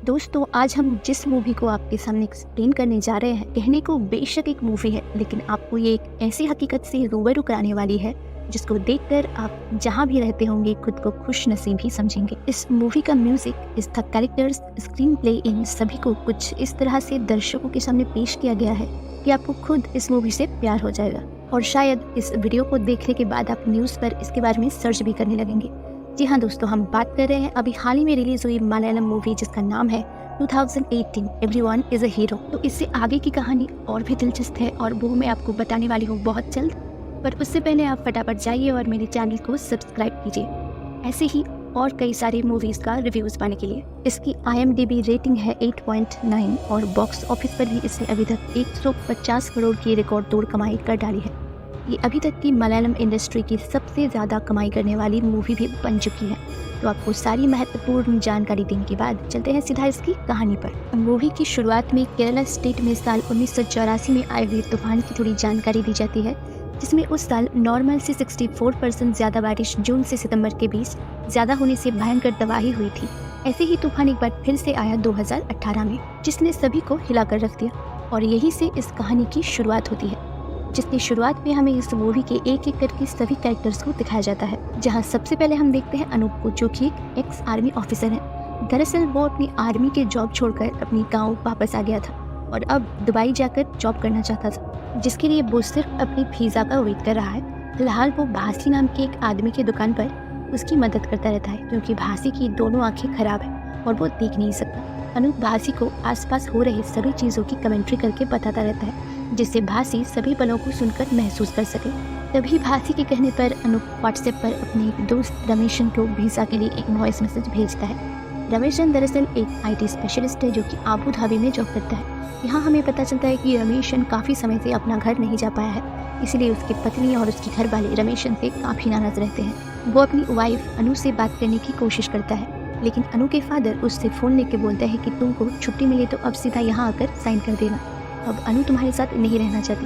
दोस्तों, आज हम जिस मूवी को आपके सामने एक्सप्लेन करने जा रहे हैं, कहने को बेशक एक मूवी है, लेकिन आपको ये एक ऐसी हकीकत से रूबरू कराने वाली है जिसको देखकर आप जहाँ भी रहते होंगे खुद को खुश नसीब ही समझेंगे। इस मूवी का म्यूजिक, इसका कैरेक्टर्स, स्क्रीन प्ले, इन सभी को कुछ इस तरह से दर्शकों के सामने पेश किया गया है कि आपको खुद इस मूवी से प्यार हो जाएगा और शायद इस वीडियो को देखने के बाद आप न्यूज़ पर इसके बारे में सर्च भी करने लगेंगे। जी हाँ दोस्तों, हम बात कर रहे हैं अभी हाल ही में रिलीज हुई मलयालम मूवी जिसका नाम है 2018 एवरीवन इज अ हीरो। तो इससे आगे की कहानी और भी दिलचस्प है और वो मैं आपको बताने वाली हूँ बहुत जल्द। पर उससे पहले आप फटाफट जाइए और मेरे चैनल को सब्सक्राइब कीजिए ऐसे ही और कई सारी मूवीज का रिव्यूज पाने के लिए। इसकी IMDb रेटिंग है 8.9 और बॉक्स ऑफिस पर भी इसने अभी तक 150 करोड़ की रिकॉर्ड तोड़ कमाई कर डाली है। ये अभी तक की मलयालम इंडस्ट्री की सबसे ज़्यादा कमाई करने वाली मूवी भी बन चुकी है। तो आपको सारी महत्वपूर्ण जानकारी देने के बाद चलते हैं सीधा इसकी कहानी पर। मूवी की शुरुआत में केरला स्टेट में साल 1984 में आए हुए तूफान की थोड़ी जानकारी दी जाती है, जिसमें उस साल नॉर्मल से 64% ज़्यादा बारिश जून से सितंबर के बीच ज़्यादा होने से भयंकर तबाही हुई थी। ऐसे ही तूफान एक बार फिर से आया 2018 में, जिसने सभी को हिला कर रख दिया और यही से इस कहानी की शुरुआत होती है, जिसकी शुरुआत में हमें इस मूवी के एक एक करके सभी कैरेक्टर्स को दिखाया जाता है। जहां सबसे पहले हम देखते हैं अनूप को, जो कि एक एक्स आर्मी ऑफिसर है। दरअसल वो अपनी आर्मी के जॉब छोड़कर अपनी गांव वापस आ गया था और अब दुबई जाकर जॉब करना चाहता था, जिसके लिए वो सिर्फ अपनी वीज़ा का वेट कर रहा है। फिलहाल वो भासी नाम के एक आदमी की दुकान पर उसकी मदद करता रहता है, क्योंकि भासी की दोनों आंखें खराब है और वो देख नहीं सकता। अनूप भासी को आसपास हो रही सभी चीज़ों की कमेंट्री करके बताता रहता है, जिससे भासी सभी पलों को सुनकर महसूस कर सके। तभी भासी के कहने पर अनूप व्हाट्सएप पर अपने एक दोस्त रमेशन को वीज़ा के लिए एक वॉइस मैसेज भेजता है। रमेशन दरअसल एक IT स्पेशलिस्ट है जो कि आबू धाबी में जॉब करता है। यहाँ हमें पता चलता है कि रमेशन काफ़ी समय से अपना घर नहीं जा पाया है, इसलिए उसकी पत्नी और उसके घर वाले रमेशन से काफ़ी नाराज़ रहते हैं। वो अपनी वाइफ अनु से बात करने की कोशिश करता है, लेकिन अनु के फादर उससे फ़ोन लेके बोलते हैं कि तुमको छुट्टी मिले तो अब सीधा यहाँ आकर साइन कर देना, अब अनु तुम्हारे साथ नहीं रहना चाहती।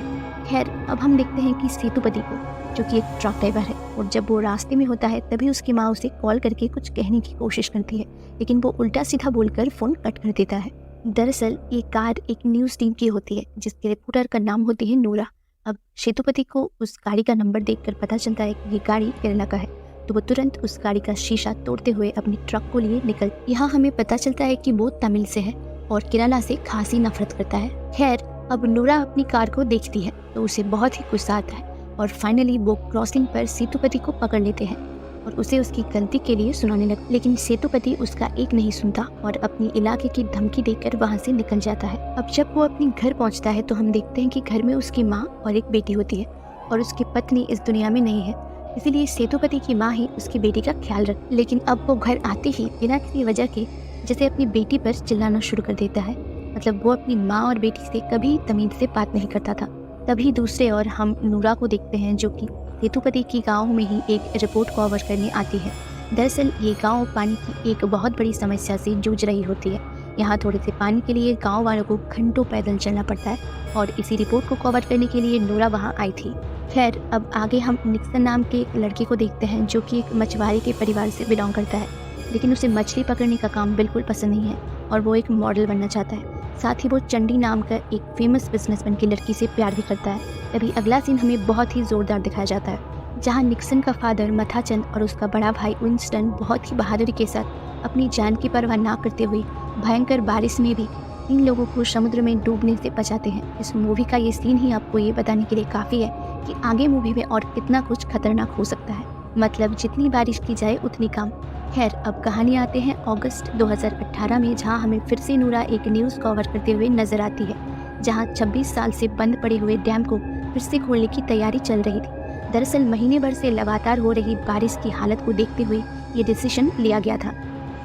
खैर, अब हम देखते हैं कि सेतुपति को, जो कि एक ट्रक ड्राइवर है, और जब वो रास्ते में होता है तभी उसकी माँ उसे कॉल करके कुछ कहने की कोशिश करती है, लेकिन वो उल्टा सीधा बोलकर फ़ोन कट कर देता है। दरअसल ये कार एक न्यूज़ टीम की होती है, जिसके रिपोर्टर का नाम होती है नूरा। अब सेतुपति को उस गाड़ी का नंबर देखकर पता चलता है कि ये गाड़ी केरला का है, तो वो तुरंत उस गाड़ी का शीशा तोड़ते हुए अपनी ट्रक को लिए निकल। यहाँ हमें पता चलता है कि वो तमिल से है और केरला से खासी नफरत करता है। खैर, अब नूरा अपनी कार को देखती है तो उसे बहुत ही गुस्सा आता है और फाइनली वो क्रॉसिंग पर सेतुपति को पकड़ लेते हैं और उसे उसकी गलती के लिए सुनाने लगते, लेकिन सेतुपति उसका एक नहीं सुनता और अपनी इलाके की धमकी देकर वहाँ से निकल जाता है। अब जब वो अपने घर पहुँचता है तो हम देखते हैं कि घर में उसकी माँ और एक बेटी होती है और उसकी पत्नी इस दुनिया में नहीं है, इसीलिए सेतुपति की माँ ही उसकी बेटी का ख्याल रख। लेकिन अब वो घर आते ही बिना किसी वजह के जैसे अपनी बेटी पर चिल्लाना शुरू कर देता है। मतलब वो अपनी माँ और बेटी से कभी तमीज से बात नहीं करता था। तभी दूसरे ओर हम नूरा को देखते हैं, जो कि सेतुपति की गांव में ही एक रिपोर्ट कवर करने आती है। दरअसल ये गांव पानी की एक बहुत बड़ी समस्या से जूझ रही होती है। यहाँ थोड़े से पानी के लिए गांव वालों को घंटों पैदल चलना पड़ता है और इसी रिपोर्ट को कवर करने के लिए नूरा वहाँ आई थी। खैर, अब आगे हम निक्सन नाम के एक लड़के को देखते हैं, जो कि एक मछुआरे के परिवार से बिलोंग करता है, लेकिन उसे मछली पकड़ने का काम बिल्कुल पसंद नहीं है और वो एक मॉडल बनना चाहता है। साथ ही वो चंडी नाम का एक फेमस बिजनेसमैन की लड़की से प्यार भी करता है। तभी अगला सीन हमें बहुत ही जोरदार दिखाया जाता है, जहाँ निक्सन का फादर मथाचंद और उसका बड़ा भाई विंस्टन बहुत ही बहादुरी के साथ अपनी जान की परवाह ना करते हुए भयंकर बारिश में भी 3 लोगों को समुद्र में डूबने से बचाते हैं। इस मूवी का ये सीन ही आपको ये बताने के लिए काफ़ी है कि आगे मूवी में और कितना कुछ खतरनाक हो सकता है। मतलब जितनी बारिश की जाए उतनी कम। खैर, अब कहानी आते हैं अगस्त 2018 में, जहां हमें फिर से नूरा एक न्यूज़ कवर करते हुए नजर आती है, जहां 26 साल से बंद पड़े हुए डैम को फिर से खोलने की तैयारी चल रही थी। दरअसल महीने भर से लगातार हो रही बारिश की हालत को देखते हुए ये डिसीजन लिया गया था।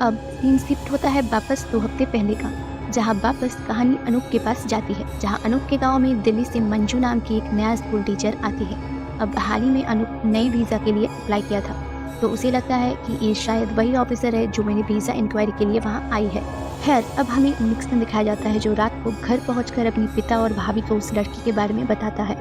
अब सीन शिफ्ट होता है वापस 2 हफ्ते पहले का, जहाँ वापस कहानी अनूप के पास जाती है, जहाँ अनूप के गाँव में दिल्ली से मंजू नाम की एक नया स्कूल टीचर आती है। अब हाल ही में अनूप नए वीज़ा के लिए अप्लाई किया था, तो उसे लगता है कि ये शायद वही ऑफिसर है जो मेरी वीज़ा इंक्वायरी के लिए वहाँ आई है। खैर, अब हमें निक्सन दिखाया जाता है, जो रात को घर पहुंचकर अपने पिता और भाभी को उस लड़की के बारे में बताता है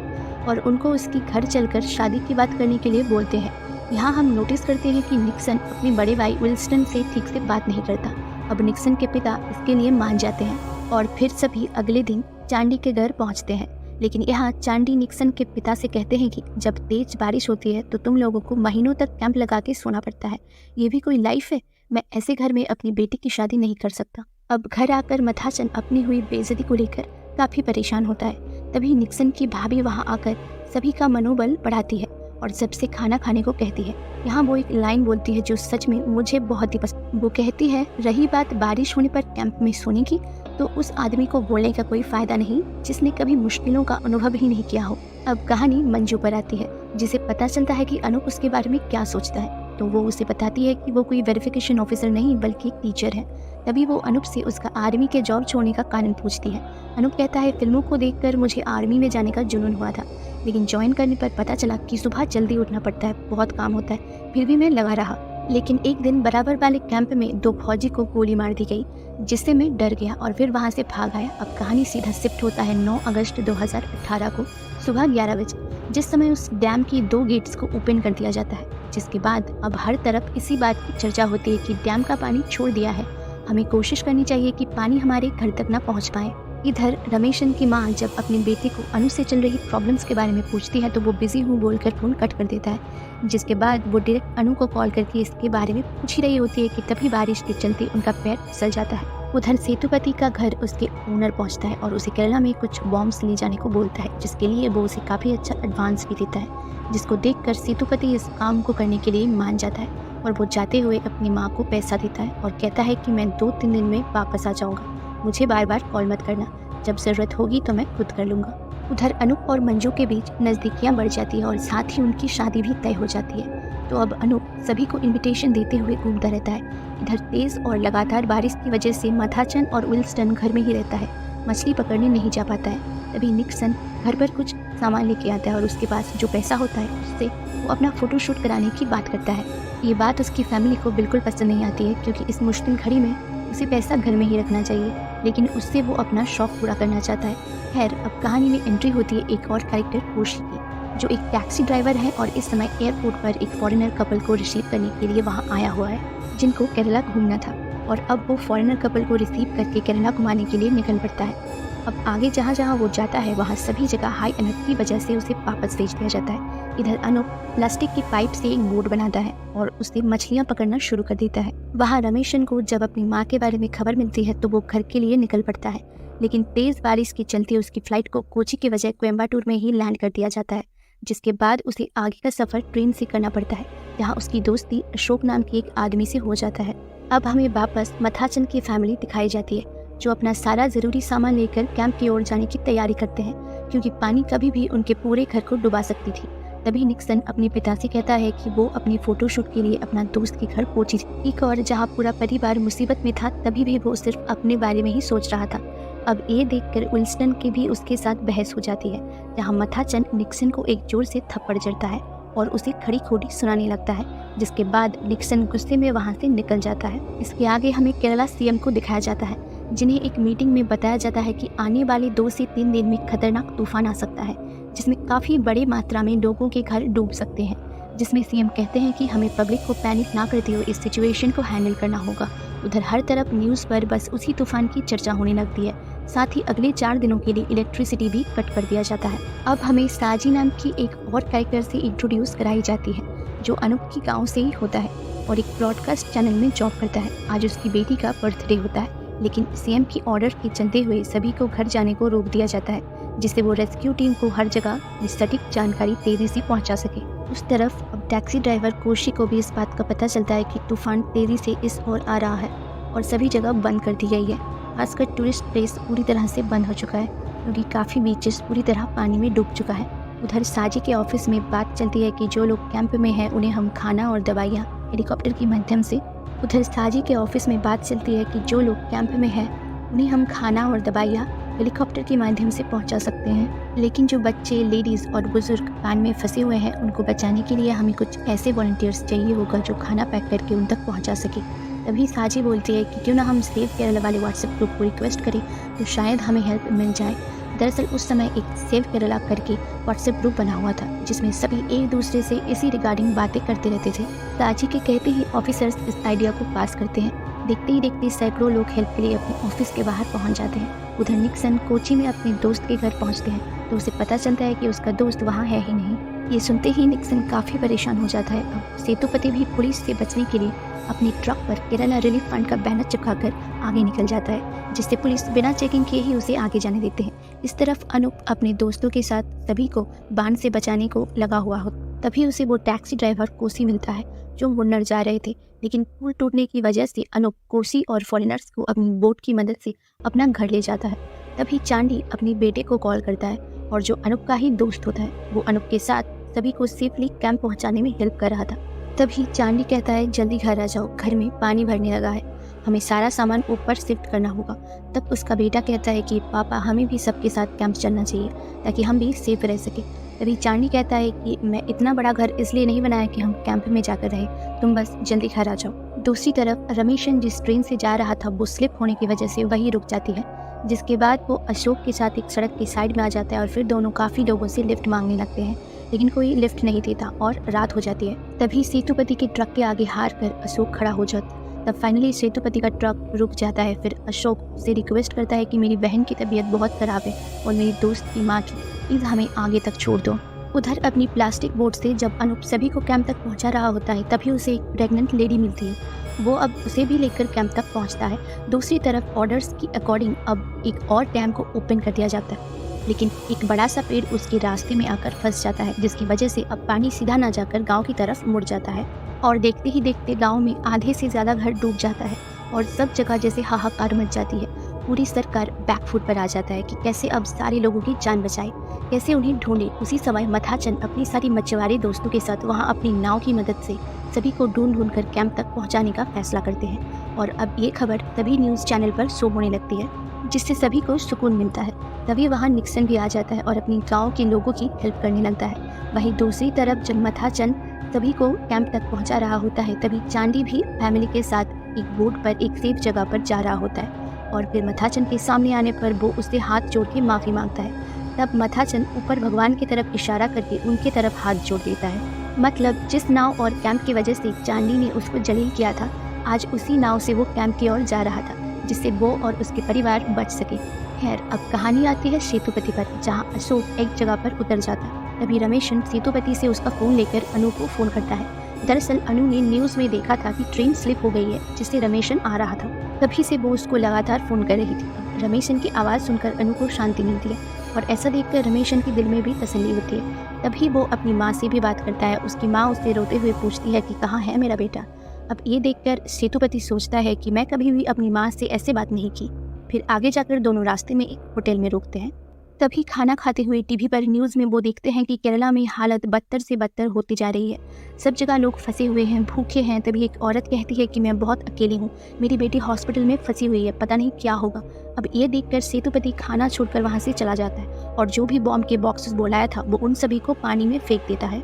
और उनको उसकी घर चलकर शादी की बात करने के लिए बोलते हैं। यहाँ हम नोटिस करते हैं कि निक्सन अपने बड़े भाई विल्स्टन से ठीक से बात नहीं करता। अब निक्सन के पिता इसके लिए मान जाते हैं और फिर सभी अगले दिन चांडी के घर पहुंचते हैं। लेकिन यहाँ चांडी निक्सन के पिता से कहते हैं कि जब तेज बारिश होती है तो तुम लोगों को महीनों तक कैंप लगा के सोना पड़ता है। ये भी कोई लाइफ है? मैं ऐसे घर में अपनी बेटी की शादी नहीं कर सकता। अब घर आकर मथाचन अपनी हुई बेइज्जती को लेकर काफ़ी परेशान होता है। तभी निक्सन की भाभी वहाँ आकर सभी का मनोबल बढ़ाती है और सबसे खाना खाने को कहती है। यहाँ वो एक लाइन बोलती है जो सच में मुझे बहुत ही पसंद। वो कहती है, रही बात बारिश होने पर कैंप में सोने की, तो उस आदमी को बोलने का कोई फायदा नहीं जिसने कभी मुश्किलों का अनुभव ही नहीं किया हो। अब कहानी मंजू पर आती है, जिसे पता चलता है कि अनूप उसके बारे में क्या सोचता है। तो वो उसे बताती है कि वो कोई वेरिफिकेशन ऑफिसर नहीं बल्कि एक टीचर है। तभी वो अनूप से उसका आर्मी के जॉब छोड़ने का कारण पूछती है। अनूप कहता है, फिल्मों को देखकर मुझे आर्मी में जाने का जुनून हुआ था, लेकिन ज्वाइन करने पर पता चला कि सुबह जल्दी उठना पड़ता है, बहुत काम होता है, फिर भी मैं लगा रहा। लेकिन एक दिन बराबर वाले कैंप में 2 फौजी को गोली मार दी गई, जिससे मैं डर गया और फिर वहाँ से भाग आया। अब कहानी सीधा शिफ्ट होता है 9 अगस्त 2018 को सुबह 11 बजे, जिस समय उस डैम की 2 गेट्स को ओपन कर दिया जाता है। जिसके बाद अब हर तरफ इसी बात की चर्चा होती है कि डैम का पानी छोड़ दिया है, हमें कोशिश करनी चाहिए कि पानी हमारे घर तक ना पहुंच पाए। इधर रमेशन की माँ जब अपनी बेटी को अनु से चल रही प्रॉब्लम्स के बारे में पूछती है तो वो बिजी हूँ बोलकर फोन कट कर देता है। जिसके बाद वो डायरेक्ट अनु को कॉल करके इसके बारे में पूछ ही रही होती है कि तभी बारिश के चलते उनका पैर फिसल जाता है। उधर सेतुपति का घर उसके ओनर पहुंचता है और उसे केरला में कुछ बॉम्ब्स ले जाने को बोलता है, जिसके लिए वो उसे काफ़ी अच्छा एडवांस भी देता है। जिसको देखकर सेतुपति इस काम को करने के लिए मान जाता है और वो जाते हुए अपनी माँ को पैसा देता है और कहता है कि मैं 2-3 दिन में वापस आ जाऊँगा, मुझे बार बार कॉल मत करना, जब ज़रूरत होगी तो मैं खुद कर लूँगा। उधर अनूप और मंजू के बीच नज़दीकियाँ बढ़ जाती है और साथ ही उनकी शादी भी तय हो जाती है। तो अब अनूप सभी को इनविटेशन देते हुए घूमता रहता है। इधर तेज़ और लगातार बारिश की वजह से मथाचन और विल्सन घर में ही रहता है, मछली पकड़ने नहीं जा पाता है। तभी निक्सन घर पर कुछ सामान लेके आता है और उसके पास जो पैसा होता है उससे वो अपना फ़ोटोशूट कराने की बात करता है। ये बात उसकी फैमिली को बिल्कुल पसंद नहीं आती है, क्योंकि इस मुश्किल घड़ी में उसे पैसा घर में ही रखना चाहिए, लेकिन उससे वो अपना शौक पूरा करना चाहता है। खैर, अब कहानी में एंट्री होती है एक और कैरेक्टर कोशी की, जो एक टैक्सी ड्राइवर है और इस समय एयरपोर्ट पर एक फॉरेनर कपल को रिसीव करने के लिए वहाँ आया हुआ है, जिनको केरला घूमना था। और अब वो फॉरेनर कपल को रिसीव करके केरला घुमाने के लिए निकल पड़ता है। अब आगे जहाँ जहाँ वो जाता है वहाँ सभी जगह हाई एनर्जी की वजह से उसे वापस भेज दिया जाता है। इधर अनूप प्लास्टिक की पाइप से एक बोट बनाता है और उससे मछलियाँ पकड़ना शुरू कर देता है। वहाँ रमेशन को जब अपनी माँ के बारे में खबर मिलती है तो वो घर के लिए निकल पड़ता है, लेकिन तेज़ बारिश के चलते उसकी फ्लाइट को कोची के बजाय कोयम्बटूर में ही लैंड कर दिया जाता है। जिसके बाद उसे आगे का सफ़र ट्रेन से करना पड़ता है, जहाँ उसकी दोस्ती अशोक नाम के एक आदमी से हो जाता है। अब हमें वापस मथाचन की फैमिली दिखाई जाती है, जो अपना सारा ज़रूरी सामान लेकर कैंप की ओर जाने की तैयारी करते हैं, क्योंकि पानी कभी भी उनके पूरे घर को डुबा सकती थी। तभी निक्सन अपने पिता से कहता है कि वो अपनी फ़ोटोशूट के लिए अपना दोस्त के घर पहुंची थी। एक और जहाँ पूरा परिवार मुसीबत में था, तभी भी वो सिर्फ अपने बारे में ही सोच रहा था। अब ये देखकर विल्सन की भी उसके साथ बहस हो जाती है, जहाँ मथाचन निक्सन को एक जोर से थप्पड़ जड़ता है और उसे खड़ी खोटी सुनाने लगता है। जिसके बाद निक्सन गुस्से में वहाँ से निकल जाता है। इसके आगे हमें केरला सीएम को दिखाया जाता है, जिन्हें एक मीटिंग में बताया जाता है कि आने वाले 2 से 3 दिन में खतरनाक तूफान आ सकता है, जिसमें काफ़ी बड़ी मात्रा में लोगों के घर डूब सकते हैं। जिसमें सीएम कहते हैं कि हमें पब्लिक को पैनिक ना करते हुए इस सिचुएशन को हैंडल करना होगा। उधर हर तरफ न्यूज़ पर बस उसी तूफान की चर्चा होने लगती है। साथ ही अगले 4 दिनों के लिए इलेक्ट्रिसिटी भी कट कर दिया जाता है। अब हमें साजी नाम की एक और कैरेक्टर से इंट्रोड्यूस कराई जाती है, जो अनूप की गाँव से ही होता है और एक ब्रॉडकास्ट चैनल में जॉब करता है। आज उसकी बेटी का बर्थडे होता है, लेकिन सीएम की ऑर्डर के चलते हुए सभी को घर जाने को रोक दिया जाता है, जिससे वो रेस्क्यू टीम को हर जगह सटीक जानकारी तेजी से पहुंचा सके। उस तरफ अब टैक्सी ड्राइवर कोशी को भी इस बात का पता चलता है कि तूफान तेजी से इस ओर आ रहा है और सभी जगह बंद कर दी गई है। खासकर टूरिस्ट प्लेस पूरी तरह से बंद हो चुका है, क्योंकि काफ़ी बीचेस पूरी तरह पानी में डूब चुका है। उधर साजी के ऑफिस में बात चलती है कि जो लोग कैंप में हैं उन्हें हम खाना और दवाइयाँ हेलीकॉप्टर के माध्यम से उधर साजी के ऑफिस में बात चलती है कि जो लोग कैंप में हैं उन्हें हम खाना और दवाइयाँ हेलीकॉप्टर के माध्यम से पहुंचा सकते हैं, लेकिन जो बच्चे, लेडीज़ और बुजुर्ग पानी में फंसे हुए हैं उनको बचाने के लिए हमें कुछ ऐसे वॉलंटियर्स चाहिए होगा जो खाना पैक करके उन तक पहुंचा सके। तभी साजी बोलती है कि क्यों ना हम सेव केरला वाले व्हाट्सएप ग्रुप को रिक्वेस्ट करें, तो शायद हमें हेल्प मिल जाए। दरअसल उस समय एक सेव केरला करके व्हाट्सएप ग्रुप बना हुआ था, जिसमें सभी एक दूसरे से इसी रिगार्डिंग बातें करते रहते थे। साजी के कहते ही ऑफिसर्स इस आइडिया को पास करते हैं देखते ही देखते सैकड़ों लोग हेल्प के लिए अपने ऑफिस के बाहर पहुंच जाते हैं। उधर निक्सन कोची में अपने दोस्त के घर पहुंचते हैं तो उसे पता चलता है कि उसका दोस्त वहां है ही नहीं। ये सुनते ही निक्सन काफ़ी परेशान हो जाता है। अब सेतुपति भी पुलिस से बचने के लिए अपनी ट्रक पर केरला रिलीफ फंड का बैनर चिपकाकर आगे निकल जाता है, जिससे पुलिस बिना चेकिंग किए ही उसे आगे जाने देते हैं। इस तरफ अनूप अपने दोस्तों के साथ सभी को बाढ़ से बचाने को लगा हुआ हो। तभी उसे वो टैक्सी ड्राइवर कोसी मिलता है जो मुन्नर जा रहे थे, लेकिन पुल टूटने की वजह से अनूप कोसी और फॉरेनर्स को अपनी बोट की मदद से अपना घर ले जाता है। तभी चांडी अपने बेटे को कॉल करता है और जो अनूप का ही दोस्त होता है वो अनूप के साथ सभी को सेफली कैंप पहुंचाने में हेल्प कर रहा था। तभी चांडी कहता है जल्दी घर आ जाओ, घर में पानी भरने लगा है, हमें सारा सामान ऊपर शिफ्ट करना होगा। तब उसका बेटा कहता है कि पापा हमें भी सबके साथ कैंप चलना चाहिए ताकि हम भी सेफ रह सके। तभी चांडी कहता है कि मैं इतना बड़ा घर इसलिए नहीं बनाया कि हम कैंप में जाकर रहें, तुम बस जल्दी घर आ जाओ। दूसरी तरफ रमेशन जिस ट्रेन से जा रहा था वो स्लिप होने की वजह से वही रुक जाती है, जिसके बाद वो अशोक के साथ एक सड़क की साइड में आ जाता है और फिर दोनों काफ़ी लोगों से लिफ्ट मांगने लगते हैं, लेकिन कोई लिफ्ट नहीं देता और रात हो जाती है। तभी सेतुपति के ट्रक के आगे हार कर अशोक खड़ा हो जाता है। तब फाइनली सेतुपति का ट्रक रुक जाता है। फिर अशोक से रिक्वेस्ट करता है कि मेरी बहन की तबीयत बहुत ख़राब है और मेरी दोस्त की माँ की, प्लीज़ हमें आगे तक छोड़ दो। उधर अपनी प्लास्टिक बोट से जब अनूप सभी को कैंप तक पहुंचा रहा होता है तभी उसे एक प्रेग्नेंट लेडी मिलती है। वो अब उसे भी लेकर कैंप तक पहुंचता है। दूसरी तरफ ऑर्डर्स की अकॉर्डिंग अब एक और डैम को ओपन कर दिया जाता है, लेकिन एक बड़ा सा पेड़ उसके रास्ते में आकर फंस जाता है, जिसकी वजह से अब पानी सीधा ना जाकर गांव की तरफ मुड़ जाता है और देखते ही देखते गांव में आधे से ज़्यादा घर डूब जाता है और सब जगह जैसे हाहाकार मच जाती है। पूरी सरकार बैकफुट पर आ जाता है कि कैसे अब सारे लोगों की जान बचाए, कैसे उन्हें ढूंढे। उसी समय मथाचन अपनी सारी मछुआरे दोस्तों के साथ वहां अपनी नाव की मदद से सभी को ढूंढ ढूंढ कर कैंप तक पहुंचाने का फैसला करते हैं और अब ये खबर तभी न्यूज़ चैनल पर शो होने लगती है, जिससे सभी को सुकून मिलता है। तभी वहाँ निक्सन भी आ जाता है और अपनी गाँव के लोगों की हेल्प करने लगता है। वहीं दूसरी तरफ जब मथाचन सभी को कैंप तक पहुँचा रहा होता है तभी चांदी भी फैमिली के साथ एक बोट पर एक सेफ जगह पर जा रहा होता है और फिर मथाचन के सामने आने पर वो उससे हाथ जोड़ के माफ़ी मांगता है। तब मथाचन ऊपर भगवान की तरफ इशारा करके उनके तरफ हाथ जोड़ देता है। मतलब जिस नाव और कैंप की वजह से चांदी ने उसको जलील किया था, आज उसी नाव से वो कैंप की ओर जा रहा था, जिससे वो और उसके परिवार बच सके। खैर अब कहानी आती है सेतुपति पर, जहाँ अशोक एक जगह पर उतर जाता है। तभी रमेशन सेतुपति से उसका फ़ोन लेकर अनु को फ़ोन करता है। दरअसल अनु ने न्यूज़ में देखा था कि ट्रेन स्लिप हो गई है, जिससे रमेशन आ रहा था। तभी से वो उसको लगातार फ़ोन कर रही थी। रमेशन की आवाज़ सुनकर अनु को शांति मिलती है और ऐसा देखकर रमेशन के दिल में भी तसल्ली होती है। तभी वो अपनी माँ से भी बात करता है। उसकी माँ उससे रोते हुए पूछती है कि कहाँ है मेरा बेटा। अब ये देखकर सेतुपति सोचता है कि मैं कभी भी अपनी माँ से ऐसे बात नहीं की। फिर आगे जाकर दोनों रास्ते में एक होटल में रुकते हैं। तभी खाना खाते हुए टीवी पर न्यूज़ में वो देखते हैं कि केरला में हालत बदतर से बदतर होती जा रही है। सब जगह लोग फंसे हुए हैं, भूखे हैं। तभी एक औरत कहती है कि मैं बहुत अकेली हूँ, मेरी बेटी हॉस्पिटल में फंसी हुई है, पता नहीं क्या होगा। अब ये देखकर सेतुपति खाना छोड़कर वहाँ से चला जाता है और जो भी बॉम्ब के बॉक्सेस बुलाया था वो उन सभी को पानी में फेंक देता है।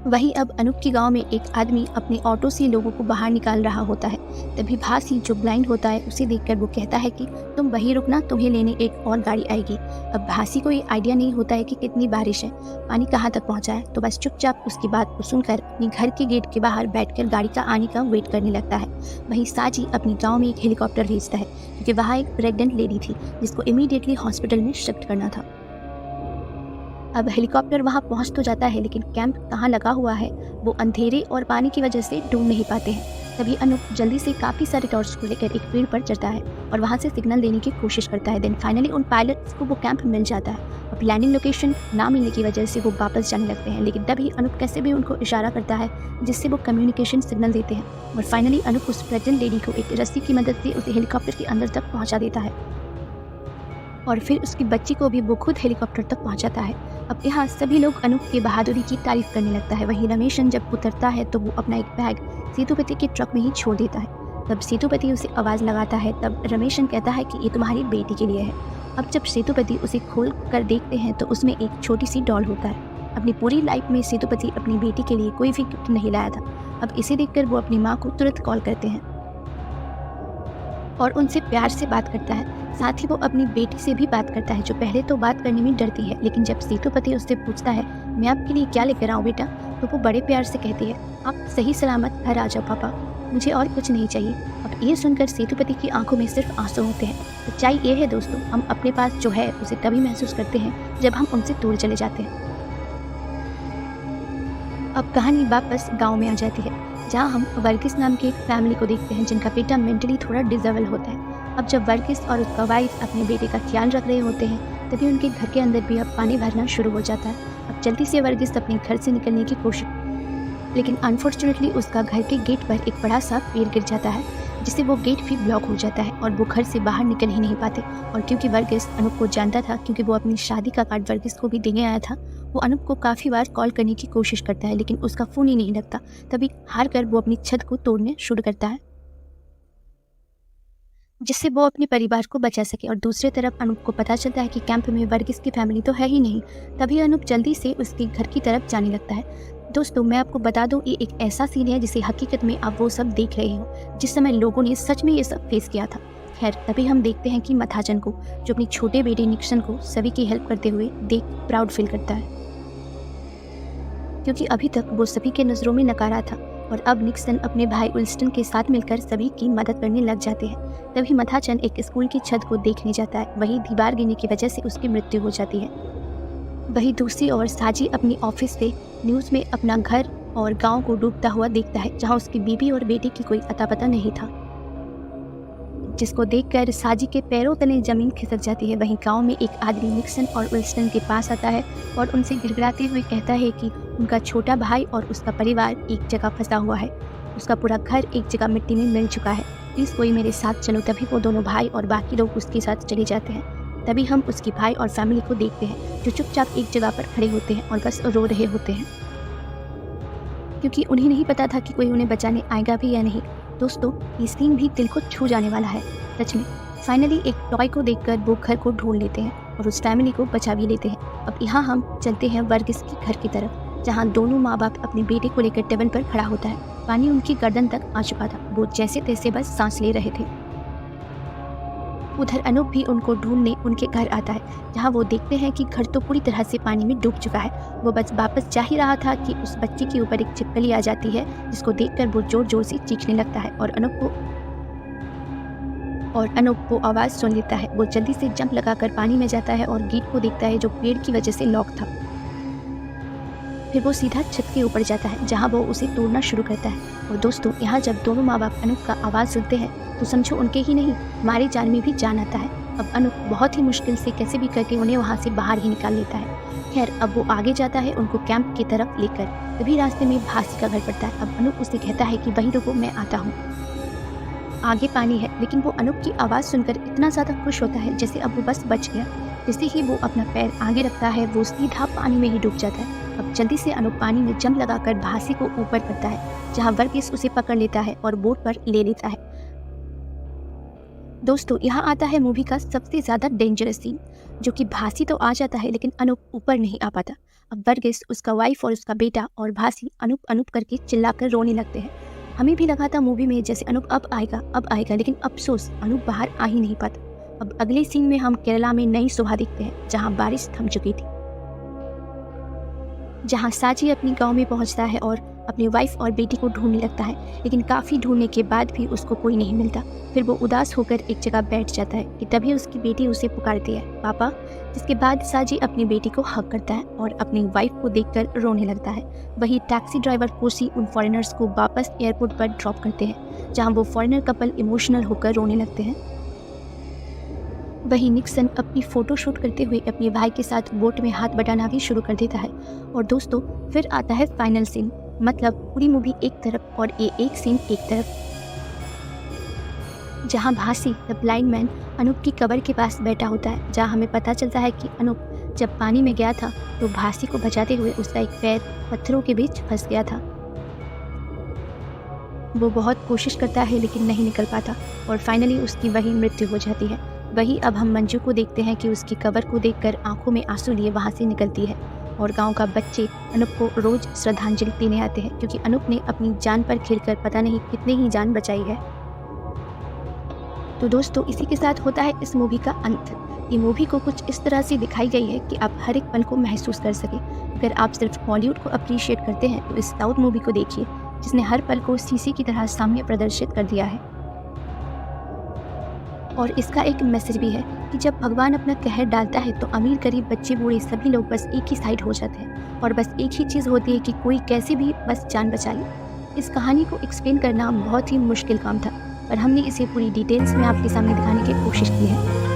वहीं अब अनूप के गांव में एक आदमी अपने ऑटो से लोगों को बाहर निकाल रहा होता है। तभी भासी जो ब्लाइंड होता है उसे देखकर वो कहता है कि तुम वहीं रुकना, तुम्हें लेने एक और गाड़ी आएगी। अब भासी को ये आइडिया नहीं होता है कि कितनी बारिश है, पानी कहाँ तक पहुँचा है, तो बस चुपचाप उसकी बात को सुनकर अपने घर के गेट के बाहर बैठकर गाड़ी का आने का वेट करने लगता है। वहीं साजी अपने गाँव में एक हेलीकॉप्टर भेजता है क्योंकि वहाँ एक प्रेग्नेंट लेडी थी जिसको इमीडिएटली हॉस्पिटल में शिफ्ट करना था। अब हेलीकॉप्टर वहां पहुंच तो जाता है, लेकिन कैंप कहां लगा हुआ है वो अंधेरे और पानी की वजह से ढूंढ नहीं पाते हैं। तभी अनूप जल्दी से काफ़ी सारे टॉर्च को लेकर एक पेड़ पर चढ़ता है और वहां से सिग्नल देने की कोशिश करता है। देन फाइनली उन पायलट्स को वो कैंप मिल जाता है। अब लैंडिंग लोकेशन ना मिलने की वजह से वो वापस जाने लगते हैं, लेकिन तभी अनूप कैसे भी उनको इशारा करता है जिससे वो कम्युनिकेशन सिग्नल देते हैं और फाइनली अनूप उस प्रेग्नेंट लेडी को एक रस्सी की मदद से उसे हेलीकॉप्टर के अंदर तक पहुँचा देता है और फिर उसकी बच्ची को भी वो खुद हेलीकॉप्टर तक पहुंचाता है। अब यहाँ सभी लोग अनूप की बहादुरी की तारीफ करने लगता है। वहीं रमेशन जब उतरता है तो वो अपना एक बैग सेतुपति के ट्रक में ही छोड़ देता है। तब सेतुपति उसे आवाज़ लगाता है। तब रमेशन कहता है कि ये तुम्हारी बेटी के लिए है। अब जब सेतुपति उसे खोल कर देखते हैं तो उसमें एक छोटी सी डॉल होता है। अपनी पूरी लाइफ में सेतुपति अपनी बेटी के लिए कोई भी गिफ्ट नहीं लाया था। अब इसे देखकर वो अपनी माँ को तुरंत कॉल करते हैं और उनसे प्यार से बात करता है। साथ ही वो अपनी बेटी से भी बात करता है, जो पहले तो बात करने में डरती है, लेकिन जब सेतुपति उससे पूछता है मैं आपके लिए क्या लेकर आऊँ बेटा, तो वो बड़े प्यार से कहती है आप सही सलामत घर आ जाओ पापा, मुझे और कुछ नहीं चाहिए। अब ये सुनकर सेतुपति की आंखों में सिर्फ आंसू होते हैं। सच्चाई ये है दोस्तों, हम अपने पास जो है उसे तभी महसूस करते हैं जब हम उनसे दूर चले जाते हैं। अब कहानी वापस गांव में आ जाती है, जहां हम वर्गीस नाम के एक फैमिली को देखते हैं जिनका बेटा मेंटली थोड़ा डिसेबल होता है। अब जब वर्गीस और उसका वाइफ अपने बेटे का ख्याल रख रहे होते हैं, तभी उनके घर के अंदर भी अब पानी भरना शुरू हो जाता है। अब जल्दी से वर्गीस अपने घर से निकलने की कोशिश, लेकिन अनफॉर्चुनेटली उसका घर के गेट पर एक बड़ा सा पेड़ गिर जाता है, जिससे वो गेट भी ब्लॉक हो जाता है और वो घर से बाहर निकल ही नहीं पाते। और क्योंकि वर्गीस अनूप को जानता था, क्योंकि वो अपनी शादी का कार्ड वर्गीस को भी देने आया था, वो अनूप को काफ़ी बार कॉल करने की कोशिश करता है, लेकिन उसका फ़ोन ही नहीं लगता। तभी हार कर वो अपनी छत को तोड़ने शुरू करता है, जिससे वो अपने परिवार को बचा सके। और दूसरी तरफ अनूप को पता चलता है कि कैंप में वर्गीस की फैमिली तो है ही नहीं। तभी अनूप जल्दी से उसके घर की तरफ जाने लगता है। दोस्तों, मैं आपको बता दूं, ये एक ऐसा सीन है जिसे हकीकत में आप वो सब देख रहे हो जिस समय लोगों ने सच में ये सब फेस किया था। खैर, तभी हम देखते हैं कि मथाचन को, जो अपनी छोटे बेटे निक्सन को सभी की हेल्प करते हुए देख प्राउड फील करता है, क्योंकि अभी तक वो सभी के नज़रों में नकारा था और अब निक्सन अपने भाई विल्स्टन के साथ मिलकर सभी की मदद करने लग जाते हैं। तभी मथाचन एक स्कूल की छत को देखने जाता है, वहीं दीवार गिरने की वजह से उसकी मृत्यु हो जाती है। वहीं दूसरी ओर साजी अपनी ऑफिस से न्यूज़ में अपना घर और गांव को डूबता हुआ देखता है, जहां उसकी बीवी और बेटे की कोई अता पता नहीं था, जिसको देखकर साजी के पैरों तले जमीन खिसक जाती है। वहीं गांव में एक आदमी निक्सन और विल्स्टन के पास आता है और उनसे गिड़गिड़ाते हुए कहता है कि उनका छोटा भाई और उसका परिवार एक जगह फंसा हुआ है, उसका पूरा घर एक जगह मिट्टी में मिल चुका है, प्लीज़ कोई मेरे साथ चलो। तभी वो दोनों भाई और बाकी लोग उसके साथ चले जाते हैं। तभी हम उसके भाई और फैमिली को देखते हैं, जो चुपचाप एक जगह पर खड़े होते हैं और बस रो रहे होते हैं, क्योंकि उन्हें नहीं पता था कि कोई उन्हें बचाने आएगा भी या नहीं। दोस्तों, ये सीन भी दिल को छू जाने वाला है सच में। फाइनली एक टॉय को देखकर वो घर को ढूंढ लेते हैं और उस फैमिली को बचा भी लेते हैं। अब यहाँ हम चलते हैं वर्गीस के घर की तरफ, जहाँ दोनों माँ बाप अपने बेटे को लेकर टेबल पर खड़ा होता है। पानी उनकी गर्दन तक आ चुका था, वो जैसे तैसे बस सांस ले रहे थे। उधर अनूप भी उनको ढूंढने उनके घर आता है, जहां वो देखते हैं कि घर तो पूरी तरह से पानी में डूब चुका है। वो बस वापस जा ही रहा था कि उस बच्चे के ऊपर एक छिपकली आ जाती है, जिसको देखकर वो जोर जोर से चीखने लगता है और अनूप को आवाज़ सुन लेता है। वो जल्दी से जंप लगाकर पानी में जाता है और गेट को देखता है, जो पेड़ की वजह से लॉक था। फिर वो सीधा छत के ऊपर जाता है, जहाँ वो उसे तोड़ना शुरू करता है। और दोस्तों, यहाँ जब दोनों माँ बाप अनूप का आवाज़ सुनते हैं तो समझो उनके ही नहीं, हमारे जान में भी जान आता है। अब अनूप बहुत ही मुश्किल से कैसे भी करके उन्हें वहाँ से बाहर ही निकाल लेता है। खैर, अब वो आगे जाता है उनको कैंप की तरफ लेकर। तभी रास्ते में भासी का घर पड़ता है। अब अनूप उसे कहता है कि वहीं रुको, मैं आता हूँ। आगे पानी है, लेकिन वो अनूप की आवाज़ सुनकर इतना ज़्यादा खुश होता है जैसे अब वो बस बच गया। जैसे ही वो अपना पैर आगे रखता है, वो सीधा पानी में ही डूब जाता है। अब जल्दी से अनूप पानी में जंप लगाकर भासी को ऊपर करता है, जहाँ वर्गीस उसे पकड़ लेता है और बोट पर ले लेता है। दोस्तों, यहाँ आता है मूवी का सबसे ज़्यादा डेंजरस सीन, जो कि भासी तो आ जाता है लेकिन अनूप ऊपर नहीं आ पाता। अब वर्गीस, उसका वाइफ और उसका बेटा और भासी अनूप अनूप करके चिल्लाकर रोने लगते हैं। हमें भी लगा था मूवी में जैसे अनूप अब आएगा, लेकिन अफसोस अनूप बाहर आ ही नहीं पाता। अब अगले सीन में हम केरला में नई सुबह देखते हैं, जहाँ बारिश थम चुकी थी, जहाँ साजी अपनी गांव में पहुंचता है और अपनी वाइफ और बेटी को ढूंढने लगता है, लेकिन काफ़ी ढूंढने के बाद भी उसको कोई नहीं मिलता। फिर वो उदास होकर एक जगह बैठ जाता है कि तभी उसकी बेटी उसे पुकारती है, पापा। जिसके बाद साजी अपनी बेटी को हक करता है और अपनी वाइफ को देखकर रोने लगता है। वही टैक्सी ड्राइवर कोसी उन फॉरेनर्स को वापस एयरपोर्ट पर ड्रॉप करते हैं, जहाँ वो फॉरेनर कपल इमोशनल होकर रोने लगते हैं। वहीं निक्सन अपनी फ़ोटो शूट करते हुए अपने भाई के साथ बोट में हाथ बटाना भी शुरू कर देता है। और दोस्तों, फिर आता है फाइनल सीन, मतलब पूरी मूवी एक तरफ और ये एक सीन एक तरफ, जहां भासी द ब्लाइंड मैन अनूप की कब्र के पास बैठा होता है, जहां हमें पता चलता है कि अनूप जब पानी में गया था तो भासी को बचाते हुए उसका एक पैर पत्थरों के बीच फंस गया था। वो बहुत कोशिश करता है लेकिन नहीं निकल पाता और फाइनली उसकी वही मृत्यु हो जाती है। वही अब हम मंजू को देखते हैं कि उसकी कब्र को देखकर आंखों में आंसू लिए वहाँ से निकलती है और गांव का बच्चे अनूप को रोज श्रद्धांजलि देने आते हैं, क्योंकि अनूप ने अपनी जान पर खेलकर पता नहीं कितने ही जान बचाई है। तो दोस्तों, इसी के साथ होता है इस मूवी का अंत। ये मूवी को कुछ इस तरह से दिखाई गई है कि आप हर एक पल को महसूस कर सके। अगर आप सिर्फ बॉलीवुड को अप्रिशिएट करते हैं तो इस साउथ मूवी को देखिए, जिसने हर पल को शीशे की तरह सामने प्रदर्शित कर दिया है। और इसका एक मैसेज भी है कि जब भगवान अपना कहर डालता है तो अमीर गरीब बच्चे बूढ़े सभी लोग बस एक ही साइड हो जाते हैं और बस एक ही चीज़ होती है कि कोई कैसे भी बस जान बचा ले। इस कहानी को एक्सप्लेन करना बहुत ही मुश्किल काम था, पर हमने इसे पूरी डिटेल्स में आपके सामने दिखाने की कोशिश की है।